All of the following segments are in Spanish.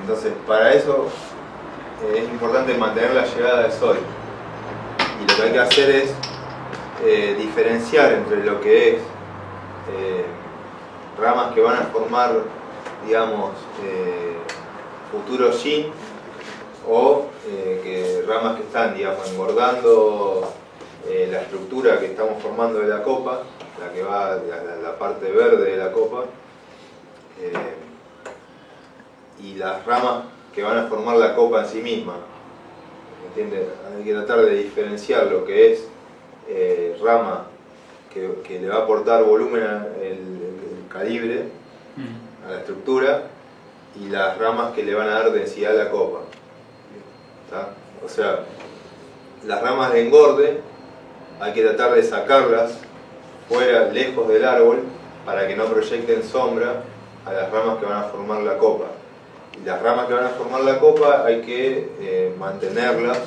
Entonces, para eso es importante mantener la llegada del sol. Y lo que hay que hacer es diferenciar entre lo que es ramas que van a formar, digamos, futuros yin, o que ramas que están, digamos, engordando la estructura que estamos formando de la copa, la que va la parte verde de la copa, y las ramas que van a formar la copa en sí misma. ¿Entiendes? Hay que tratar de diferenciar lo que es rama que le va a aportar volumen el calibre a la estructura, y las ramas que le van a dar densidad a la copa. ¿Está? O sea, las ramas de engorde hay que tratar de sacarlas fuera, lejos del árbol, para que no proyecten sombra a las ramas que van a formar la copa. Y las ramas que van a formar la copa hay que mantenerlas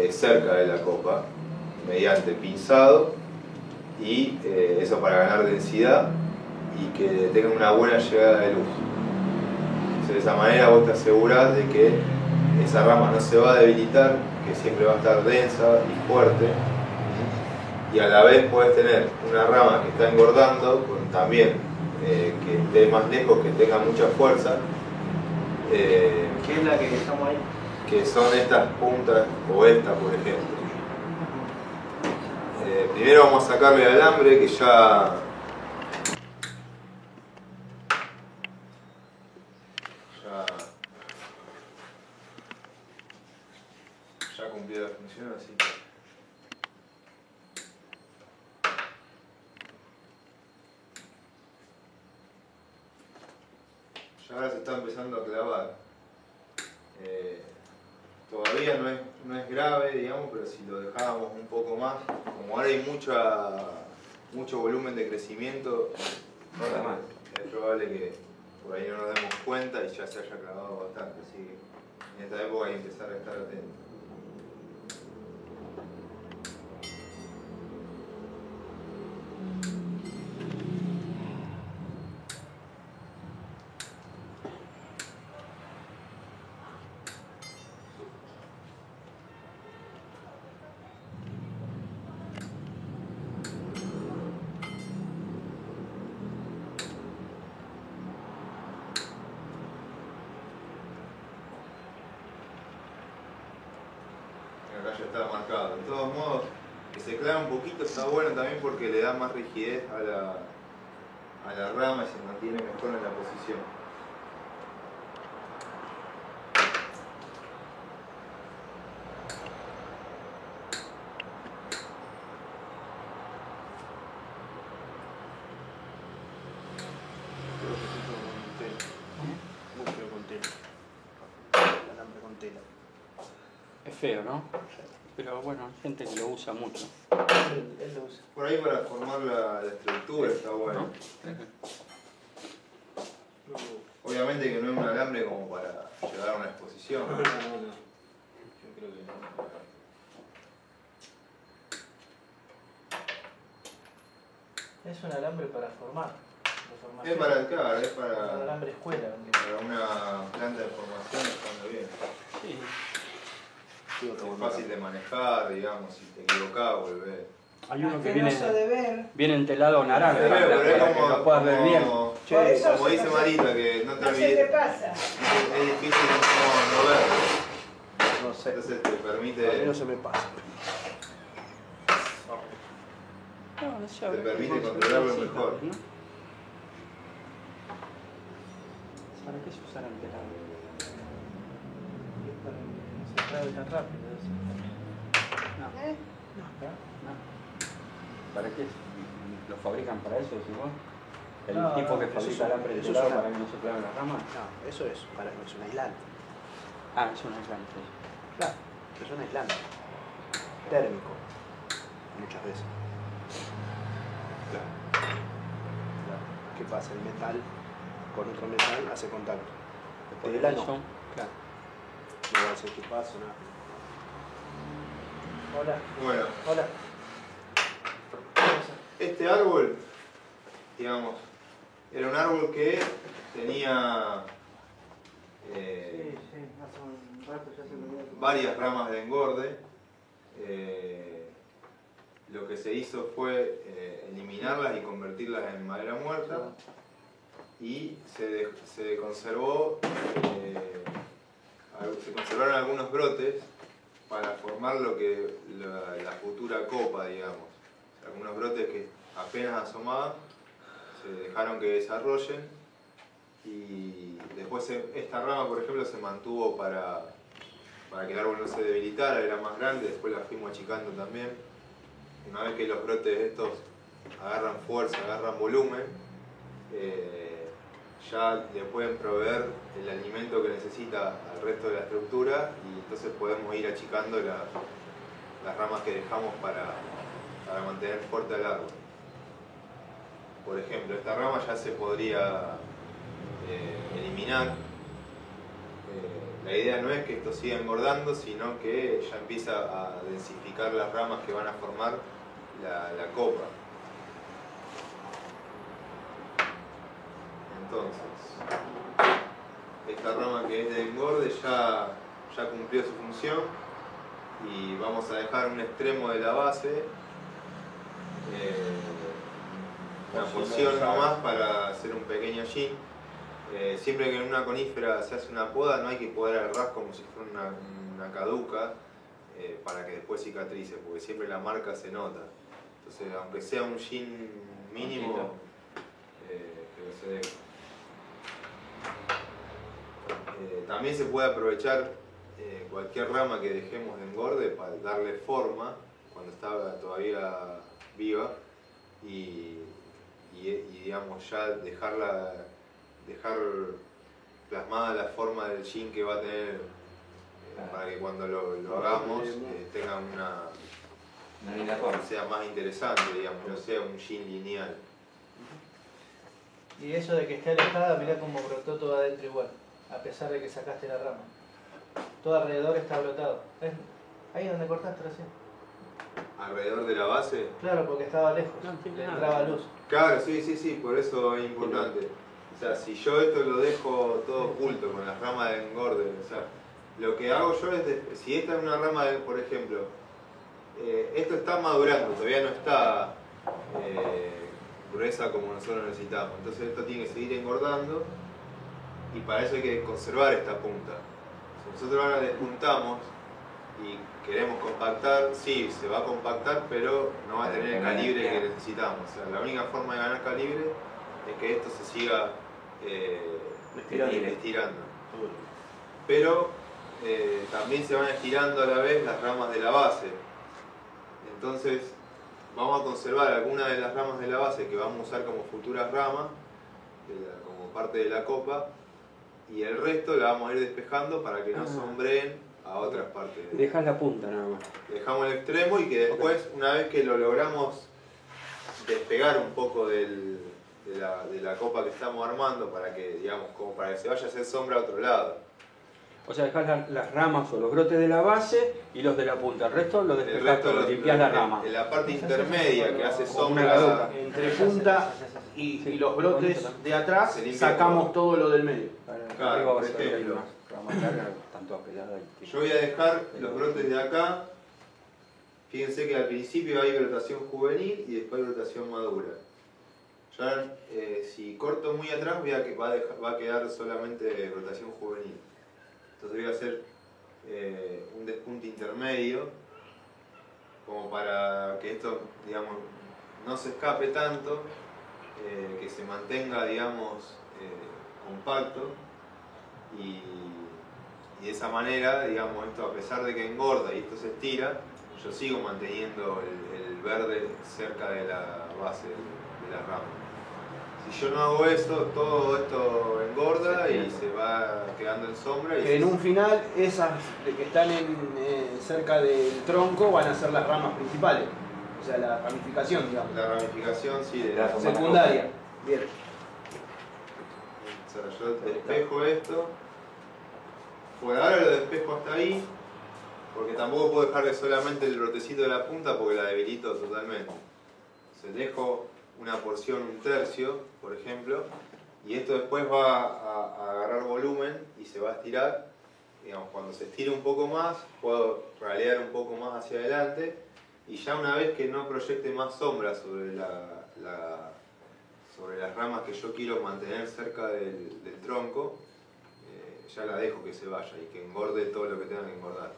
cerca de la copa mediante pinzado, y eso para ganar densidad y que tengan una buena llegada de luz. Entonces, de esa manera vos te asegurás de que esa rama no se va a debilitar, que siempre va a estar densa y fuerte, y a la vez podés tener una rama que está engordando también, que esté más lejos, que tenga mucha fuerza. ¿Qué es la que estamos ahí? Que son estas puntas, o esta por ejemplo. Primero vamos a sacarle el alambre, que ya cumplió la función, así que ya ahora se está empezando a clavar. Todavía no es grave, digamos, pero si lo dejábamos un poco más, como ahora hay mucho volumen de crecimiento, es probable que por ahí no nos demos cuenta y ya se haya clavado bastante. Así que en esta época hay que empezar a estar atentos. Acá ya está marcado. De todos modos, que se clave un poquito está bueno también, porque le da más rigidez a la rama y se mantiene mejor en la posición. Es feo, ¿no? Pero bueno, hay gente que lo usa mucho. Él lo usa. Por ahí para formar la estructura está bueno. Obviamente que no es un alambre como para llevar a una exposición. No. Yo creo que no. Es un alambre para formar. Es para, claro, es para un alambre escuela. Para una planta de formación está muy bien. Sí. Es fácil de manejar, digamos, si te equivocás, volvés. Hay uno que viene entelado naranja, Pero es para que lo puedas ver bien. Como dice Marita, que no te No olvides. se te pasa. Es difícil no verlo. No sé. Entonces te permite. A mí no se me pasa. Te permite controlarlo mejor. ¿No? ¿Para qué se usa el entelado? No se trae tan rápido. No. ¿Eh? ¿Para qué? ¿Lo fabrican para eso, decís vos? ¿El No, tipo que eso fabrica es- alambre eso es entelado una- para que no se claven las ramas? No, eso es un aislante. Ah, es un aislante. Claro, es un aislante. Térmico. Muchas veces. Claro. ¿Qué pasa? El metal con otro metal hace contacto. Por Tela eso, no. claro. No va a hacer chupazo, nada. Hola. Bueno, Hola. este árbol, digamos, era un árbol que tenía varias ramas de engorde. Lo que se hizo fue eliminarlas y convertirlas en madera muerta, y se conservaron algunos brotes para formar lo que la futura copa, digamos. Algunos brotes que apenas asomaban se dejaron que desarrollen, y después esta rama, por ejemplo, se mantuvo para que el árbol no se debilitara, era más grande, después la fuimos achicando también. Una vez que los brotes estos agarran fuerza, agarran volumen, ya le pueden proveer el alimento que necesita al resto de la estructura, y entonces podemos ir achicando las ramas que dejamos para mantener fuerte al árbol. Por ejemplo, esta rama ya se podría eliminar. La idea no es que esto siga engordando, sino que ya empieza a densificar las ramas que van a formar la copa. Entonces, esta rama que es de engorde ya cumplió su función, y vamos a dejar un extremo de la base, una porción nomás para hacer un pequeño jean. Siempre que en una conífera se hace una poda, no hay que podar al ras como si fuera una caduca, para que después cicatrice, porque siempre la marca se nota. Entonces, aunque sea un jean mínimo, que se deje. También se puede aprovechar cualquier rama que dejemos de engorde para darle forma cuando está todavía viva, y digamos ya dejar plasmada la forma del jean que va a tener, para que cuando lo hagamos tenga sea más interesante, digamos, no sea un jean lineal. Y eso de que esté alejada, mirá cómo brotó todo adentro igual, a pesar de que sacaste la rama. Todo alrededor está brotado. ¿Ves? Ahí donde cortaste recién. ¿Alrededor de la base? Claro, porque estaba lejos, le entraba luz. Claro, sí, por eso es importante. O sea, si yo esto lo dejo todo oculto con las ramas de engorde, o sea, lo que hago yo es, si esta es una rama de, por ejemplo, esto está madurando, todavía no está gruesa como nosotros necesitamos, entonces esto tiene que seguir engordando, y para eso hay que conservar esta punta. Si nosotros ahora despuntamos y queremos compactar, sí, se va a compactar, pero no va a tener el calibre que necesitamos. O sea, la única forma de ganar calibre es que esto se siga estirando. Pero también se van estirando a la vez las ramas de la base. Entonces vamos a conservar algunas de las ramas de la base que vamos a usar como futuras ramas, como parte de la copa, y el resto la vamos a ir despejando para que no sombreen a otras partes. Dejas la punta nada más. Dejamos el extremo, y que después, una vez que lo logramos despegar un poco de la copa que estamos armando, para que, digamos, como para que se vaya a hacer sombra a otro lado. O sea, dejas las ramas o los brotes de la base y los de la punta. El resto lo El despejas, resto limpias la rama. En la parte intermedia que hace sombra, Entre punta y los brotes de atrás se limpia sacamos todo. todo lo del medio. Claro, Arriba por vas a ver ejemplo. unas ramas largas, están todas peladas. yo voy a dejar los brotes de acá. Fíjense que al principio hay brotación juvenil y después hay brotación madura. Ya si corto muy atrás va a quedar solamente brotación juvenil. Entonces voy a hacer un despunte intermedio, como para que esto, digamos, no se escape tanto, que se mantenga, digamos, compacto, y de esa manera, digamos, esto, a pesar de que engorda y esto se estira, yo sigo manteniendo el verde cerca de la base de la rama. Si yo no hago esto, todo esto engorda y se va quedando en sombra. Y En un final, esas que están cerca del tronco van a ser las ramas principales. O sea, la ramificación, digamos. La ramificación, sí, de la Secundaria. Bien. O sea, yo despejo esto. Pues ahora lo despejo hasta ahí, porque tampoco puedo dejarle solamente el brotecito de la punta porque la debilito totalmente. Se dejo una porción, un tercio, por ejemplo, y esto después va a agarrar volumen y se va a estirar digamos, cuando se estira un poco más, puedo ralear un poco más hacia adelante y ya una vez que no proyecte más sombra sobre sobre las ramas que yo quiero mantener cerca del tronco, ya la dejo que se vaya y que engorde todo lo que tenga que engordar.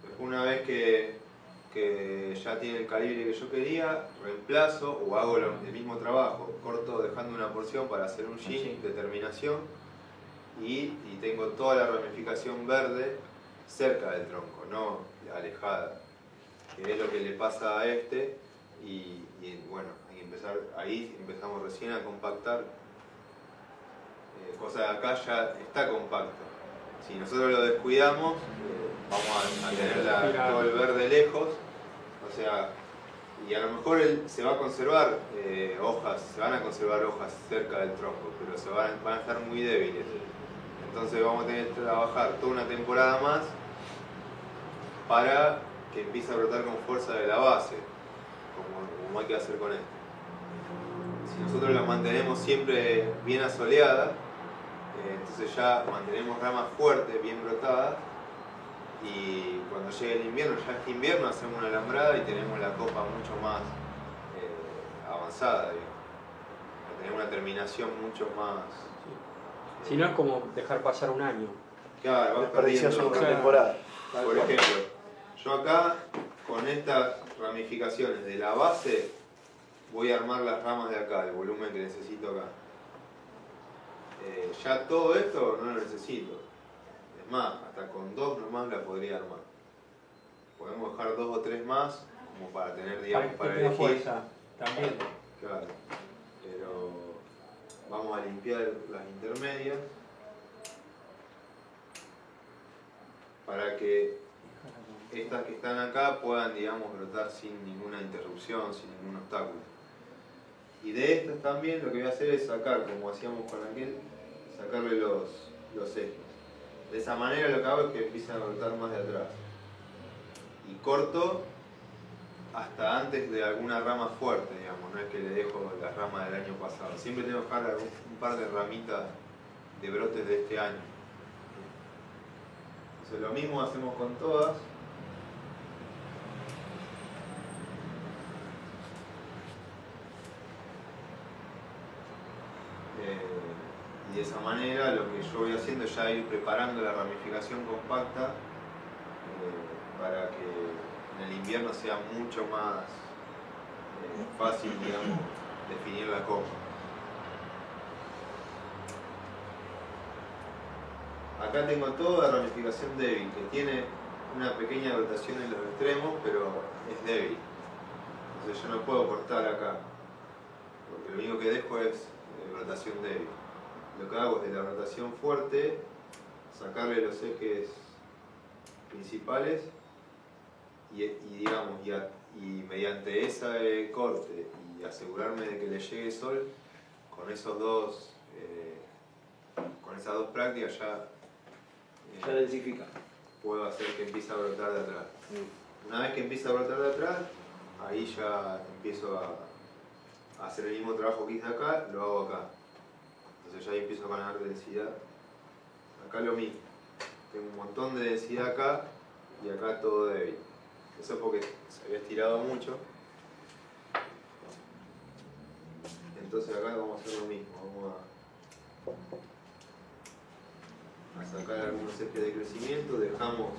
Después, una vez que ya tiene el calibre que yo quería, reemplazo o hago el mismo trabajo, corto dejando una porción para hacer un jean de terminación y tengo toda la ramificación verde cerca del tronco, no alejada, que es lo que le pasa a este y bueno, hay que empezar, ahí empezamos recién a compactar, cosa de acá ya está compacto. Si nosotros lo descuidamos, vamos a tener todo el verde lejos, o sea, y a lo mejor se va a conservar hojas, se van a conservar hojas cerca del tronco, pero van a estar muy débiles. Entonces vamos a tener que trabajar toda una temporada más para que empiece a brotar con fuerza de la base, como hay que hacer con esto. Si nosotros la mantenemos siempre bien asoleada, entonces ya mantenemos ramas fuertes, bien brotadas, y cuando llegue el invierno, ya este invierno hacemos una alambrada y tenemos la copa mucho más avanzada, digamos. Tenemos una terminación mucho más... Si no es como dejar pasar un año. Claro, vas perdiendo una temporada. Por ejemplo, yo acá con estas ramificaciones de la base voy a armar las ramas de acá, el volumen que necesito acá. Ya todo esto no lo necesito. Es más, hasta con 2 nomás la podría armar. Podemos dejar 2 o 3 más como para tener, digamos, para elegir. Fuerza también. Claro, pero vamos a limpiar las intermedias para que estas que están acá puedan, digamos, brotar sin ninguna interrupción, sin ningún obstáculo. Y de estas también lo que voy a hacer es sacar, como hacíamos con aquel, sacarle los ejes. De esa manera lo que hago es que empiecen a brotar más de atrás. Y corto hasta antes de alguna rama fuerte, digamos, no es que le dejo la rama del año pasado. Siempre tengo que dejar un par de ramitas de brotes de este año. Entonces lo mismo hacemos con todas. Y de esa manera lo que yo voy haciendo es ya ir preparando la ramificación compacta para que en el invierno sea mucho más fácil, digamos, definir la copa. Acá tengo toda la ramificación débil, que tiene una pequeña rotación en los extremos, pero es débil. Entonces yo no puedo cortar acá, porque lo único que dejo es rotación débil. Lo que hago es de la rotación fuerte sacarle los ejes principales y mediante ese corte y asegurarme de que le llegue sol, con esas dos prácticas ya densifica. puedo hacer que empiece a brotar de atrás. Una vez que empieza a brotar de atrás, ahí ya empiezo a hacer el mismo trabajo que hice acá, lo hago acá. Entonces ya ahí empiezo a ganar densidad. Acá lo mismo. Tengo un montón de densidad acá y acá todo débil. Eso es porque se había estirado mucho. Entonces acá vamos a hacer lo mismo. Vamos a sacar algunos ejes de crecimiento. Dejamos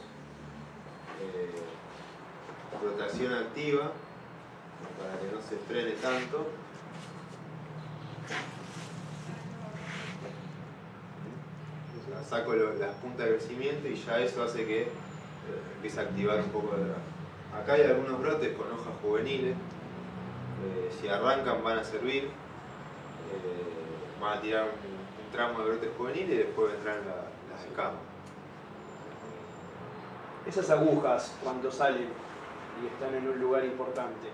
rotación activa para que no se frene tanto. Saco las puntas de crecimiento y ya eso hace que empiece a activar un poco de atrás. Acá hay algunos brotes con hojas juveniles, si arrancan van a servir, van a tirar un tramo de brotes juveniles y después vendrán las escamas. Esas agujas cuando salen y están en un lugar importante,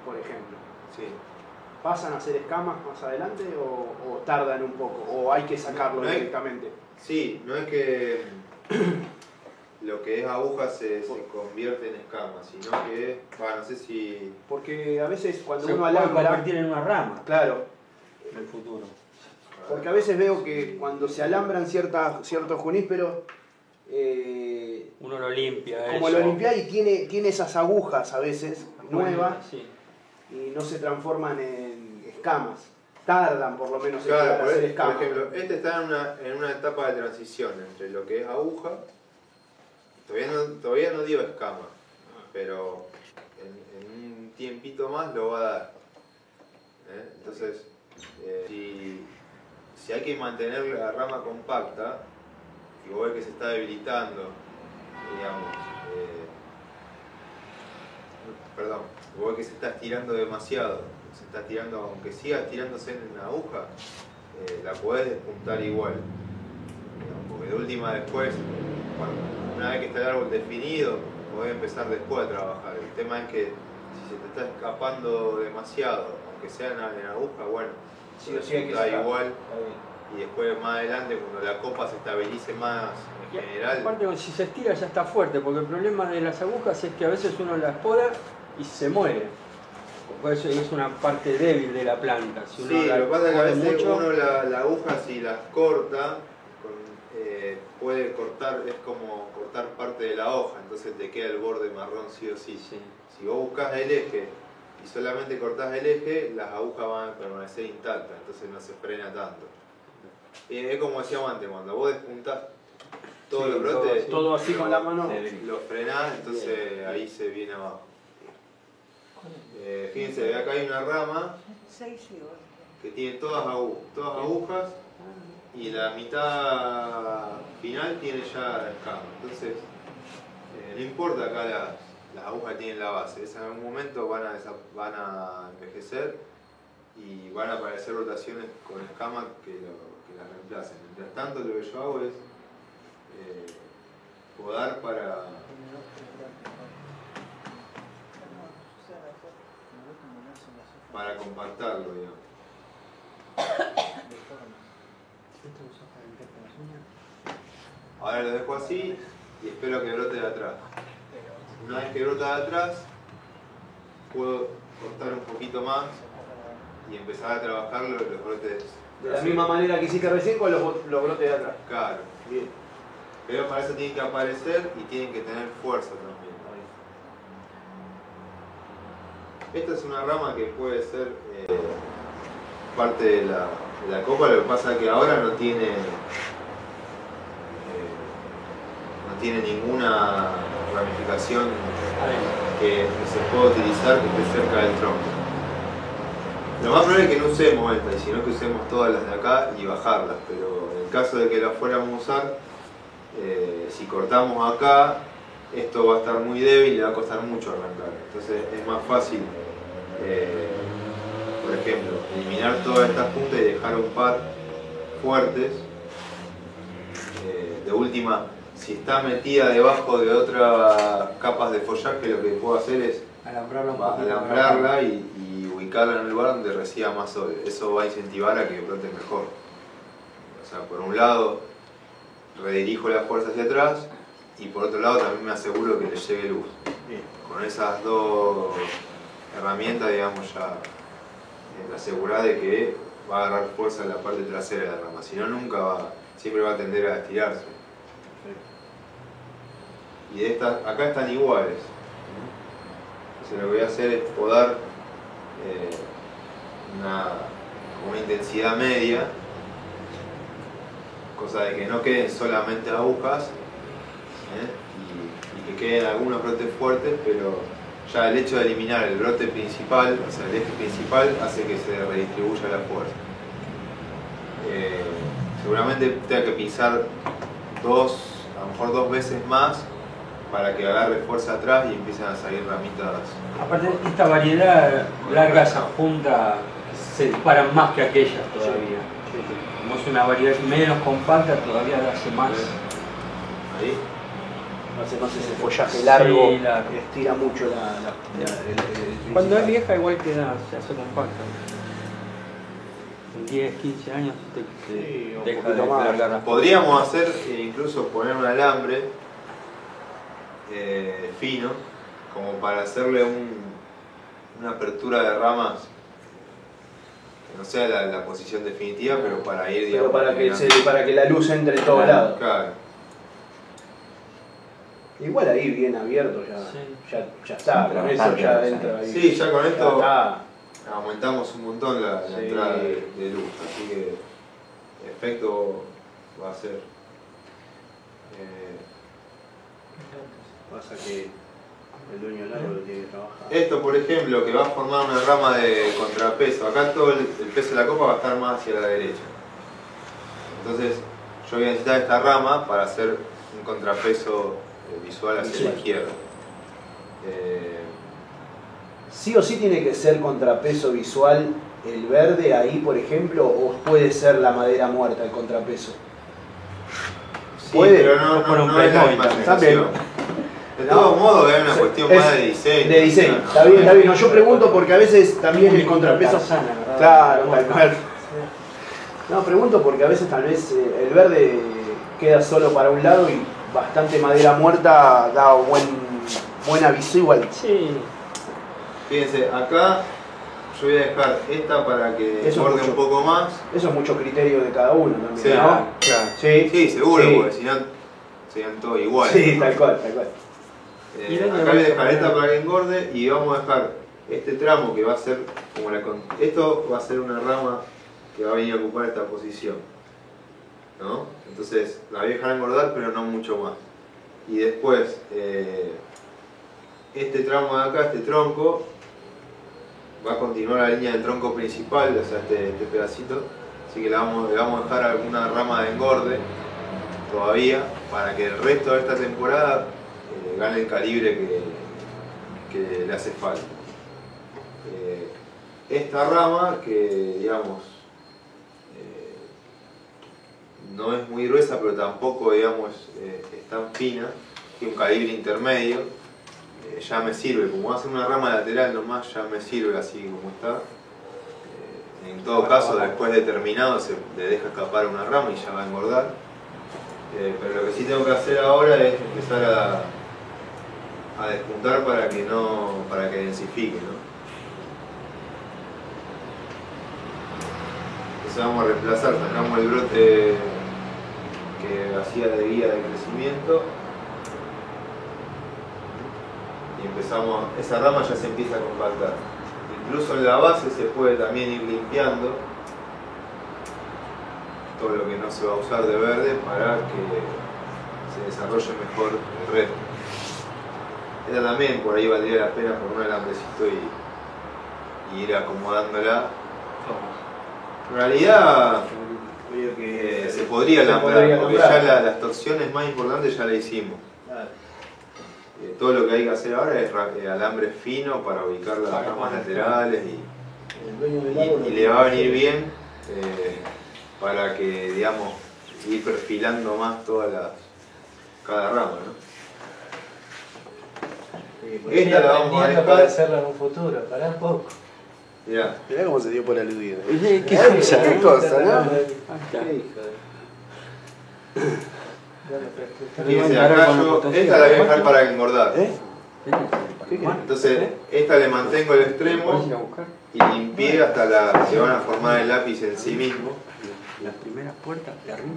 por ejemplo, Sí. ¿pasan a ser escamas más adelante o tardan un poco? ¿O hay que sacarlo No hay- directamente? Sí, no es que lo que es aguja se convierte en escama, sino que, no sé si... Porque a veces cuando Se uno puede alambra... convertir en una rama Claro, en el futuro. porque a veces veo que cuando se alambran ciertos junísperos uno lo limpia. Como eso. lo limpia y tiene esas agujas a veces nuevas Sí. y no se transforman en escamas. Tardan por lo menos en Claro, llegar a por ser escamas. ejemplo, este está en una etapa de transición entre lo que es aguja, todavía no dio escama, pero en un tiempito más lo va a dar. Entonces, si hay que mantener la rama compacta, y vos ves que se está debilitando, digamos, perdón, vos ves que se está estirando demasiado, se está tirando, aunque siga estirándose en la aguja, la podés despuntar igual. Porque de última después, una vez que está el árbol definido, podés empezar después a trabajar. El tema es que si se te está escapando demasiado, aunque sea en aguja, bueno, Sí o sí hay que da sacar. igual. Y después más adelante, cuando la copa se estabilice más en general. Aparte, si se estira ya está fuerte, porque el problema de las agujas es que a veces uno las poda y se muere. Por eso es una parte débil de la planta. Si uno Sí, la lo que pasa es que a jode veces mucho, uno la aguja, si las corta, puede cortar, es como cortar parte de la hoja, entonces te queda el borde marrón sí o sí. Sí. Si vos buscas el eje y solamente cortás el eje, las agujas van a permanecer intactas, entonces no se frena tanto. Es como decíamos antes, cuando vos despuntás todos Sí, los brotes, todo así con la mano. los frenás, entonces ahí se viene abajo. Fíjense, acá hay una rama que tiene todas agujas y la mitad final tiene ya escama. Entonces, no importa acá las agujas que tienen la base, esas en algún momento van a envejecer y van a aparecer rotaciones con escama que las reemplacen. Mientras tanto, lo que yo hago es podar para compactarlo, digamos. Ahora lo dejo así y espero que brote de atrás. Una vez que brota de atrás, puedo cortar un poquito más y empezar a trabajar los brotes. De la misma manera que hiciste recién con los brotes de atrás. Claro. Bien. Pero para eso tienen que aparecer y tienen que tener fuerza también. Esta es una rama que puede ser parte de la copa, lo que pasa es que ahora no tiene ninguna ramificación que se pueda utilizar que esté cerca del tronco. Lo más probable es que no usemos esta, sino que usemos todas las de acá y bajarlas, pero en el caso de que las fuéramos a usar, si cortamos acá, esto va a estar muy débil y le va a costar mucho arrancar. Entonces es más fácil, por ejemplo, eliminar todas estas puntas y dejar un par fuertes. De última, si está metida debajo de otras capas de follaje, lo que puedo hacer es alambrarla y ubicarla en un lugar donde reciba más sol. Eso va a incentivar a que brote mejor. O sea, por un lado redirijo la fuerza hacia atrás y por otro lado también me aseguro que le llegue luz. Bien. Con esas dos herramientas, digamos, ya asegurás de que va a agarrar fuerza en la parte trasera de la rama. Si no, siempre va a tender a estirarse. Y de estas, acá están iguales. Entonces lo que voy a hacer es podar con una intensidad media, cosa de que no queden solamente agujas y que queden algunos brotes fuertes, pero ya el hecho de eliminar el brote principal, o sea el eje principal, hace que se redistribuya la fuerza. Seguramente tenga que pisar a lo mejor dos veces más para que agarre fuerza atrás y empiecen a salir ramitas. Aparte, esta variedad larga esa punta se disparan más que aquellas todavía. Como es una variedad menos compacta, todavía hace más. Ahí. Entonces ese follaje largo, Sí, largo. estira mucho el Cuando es principal. vieja igual se hace compacta. En 10, 15 años Sí, un deja poquito de más. largar las Podríamos hacer incluso poner un alambre fino, como para hacerle una apertura de ramas que no sea la posición definitiva, pero para ir, digamos, Pero para que la luz entre en todos lados. Claro. Igual ahí bien abierto ya está, con eso ya entra ahí. Sí, ya con esto está. aumentamos un montón la Sí. entrada de luz, así que el efecto va a ser. Pasa que el dueño del árbol lo tiene que trabajar. Esto, por ejemplo, que va a formar una rama de contrapeso, acá todo el peso de la copa va a estar más hacia la derecha. Entonces, yo voy a necesitar esta rama para hacer un contrapeso visual hacia la izquierda. ¿Sí o sí tiene que ser contrapeso visual el verde ahí, por ejemplo, o puede ser la madera muerta el contrapeso? Sí, Puede, pero no es la misma sensación. De todos modos, es una cuestión más de diseño. De diseño, ¿no? está bien, está bien. No, yo pregunto porque a veces también el contrapeso. Claro, tal cual. No, pregunto porque a veces tal vez el verde queda solo para un lado y bastante madera muerta da buena visual. Sí. Fíjense, acá yo voy a dejar esta para que Eso borde mucho. un poco más. Eso es mucho criterio de cada uno también, Sí, ¿no? Claro. Sí, Sí, seguro, sí. porque si no serían todos iguales. Sí, tal cual, tal cual. Acá voy a dejar esta para que engorde y vamos a dejar este tramo que va a ser como esto va a ser una rama que va a venir a ocupar esta posición, ¿no? Entonces la voy a dejar engordar, pero no mucho más. Y después este tramo de acá, este tronco, va a continuar la línea del tronco principal, o sea este pedacito, así que le vamos a dejar alguna rama de engorde todavía para que el resto de esta temporada gane el calibre que le hace falta. Esta rama, que digamos no es muy gruesa, pero tampoco digamos es tan fina, tiene un calibre intermedio, ya me sirve, como va a ser una rama lateral nomás, ya me sirve así como está. En todo caso, después de terminado se le deja escapar una rama y ya va a engordar. Pero lo que sí tengo que hacer ahora es empezar a despuntar para que densifique, ¿no? Entonces vamos a reemplazar, sacamos el brote que hacía de guía de crecimiento y empezamos, esa rama ya se empieza a compactar. Incluso en la base se puede también ir limpiando todo lo que no se va a usar de verde para que se desarrolle mejor el resto. Esta también por ahí valdría la pena por un alambrecito y ir acomodándola. En realidad se podría alambrar, porque ya las torsiones más importantes ya la hicimos. Todo lo que hay que hacer ahora es alambre fino para ubicar las ramas laterales y le va a venir bien para que, digamos, ir perfilando más cada rama, ¿no? Esta la vamos a para dejar. hacerla en un futuro, pará un poco. Mirá, Mirá cómo se dio por aludido. ¿Qué cosa? ¿Qué cosa, no? fíjense, acá esta la voy a dejar para engordar. ¿Qué querés? Entonces, esta le mantengo el extremo y limpié hasta que van a formar el lápiz en sí mismo. Las primeras puertas de arriba.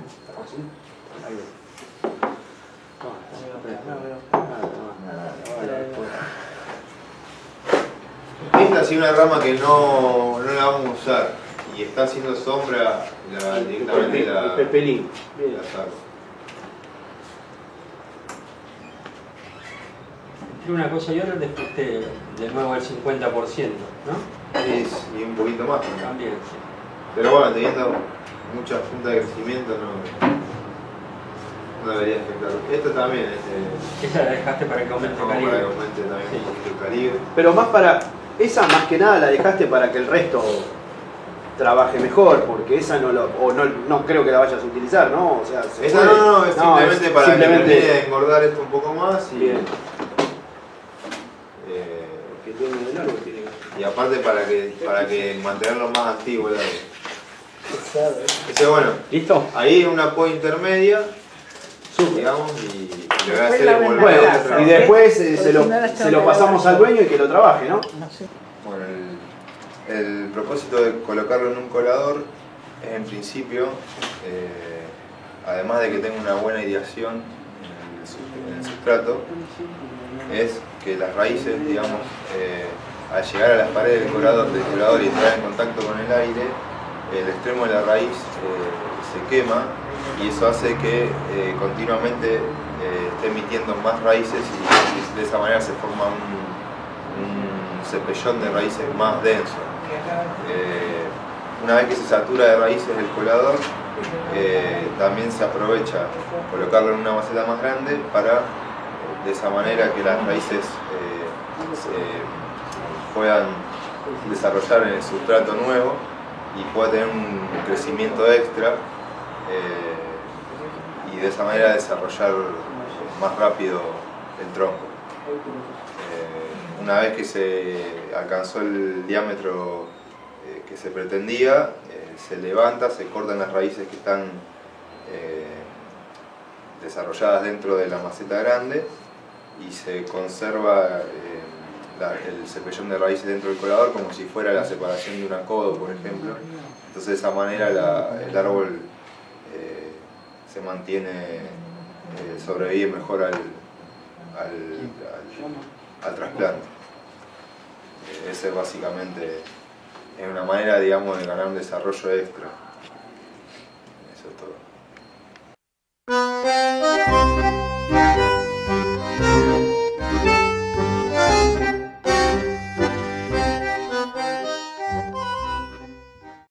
Así. Ahí Esta sí es una rama que no la vamos a usar y está haciendo sombra directamente El pepelín. Bien. la saco. Entre una cosa y otra le fuiste de nuevo al 50%, ¿no? Y un poquito más también. También, sí. Pero bueno, teniendo mucha punta de crecimiento no debería afectar. Esto también Esa la dejaste para que aumente el para que calibre. aumente también Sí. un poquito el calibre. Pero esa más que nada la dejaste para que el resto trabaje mejor, porque esa no creo que la vayas a utilizar, ¿no? O sea, se Esta puede. no, es simplemente para que termine simplemente de engordar esto un poco más bien. Que tiene de largo tiene que. y aparte para que mantenerlo más activo el árbol. Pesado, ¿eh? Ese, bueno, ¿Listo? ahí una apoyo intermedia, digamos, y le voy a hacer el volver Bueno, a trabajar. y después se lo pasamos al dueño y que lo trabaje, ¿no? No sé. Bueno, el propósito de colocarlo en un colador es en principio, además de que tenga una buena ideación en el el sustrato es que las raíces, digamos, al llegar a las paredes del colador y entrar en contacto con el aire, el extremo de la raíz se quema y eso hace que continuamente esté emitiendo más raíces y de esa manera se forma un cepellón de raíces más denso. Una vez que se satura de raíces el colador, también se aprovecha colocarlo en una maceta más grande para de esa manera que las raíces puedan desarrollar en el sustrato nuevo y pueda tener un crecimiento extra y de esa manera desarrollar más rápido el tronco. Una vez que se alcanzó el diámetro que se pretendía, se levanta, se cortan las raíces que están desarrolladas dentro de la maceta grande y se conserva el cepellón de raíces dentro del colador como si fuera la separación de una codo, por ejemplo. Entonces de esa manera el árbol se mantiene, sobrevive mejor al trasplante. Esa es básicamente una manera, digamos, de ganar un desarrollo extra.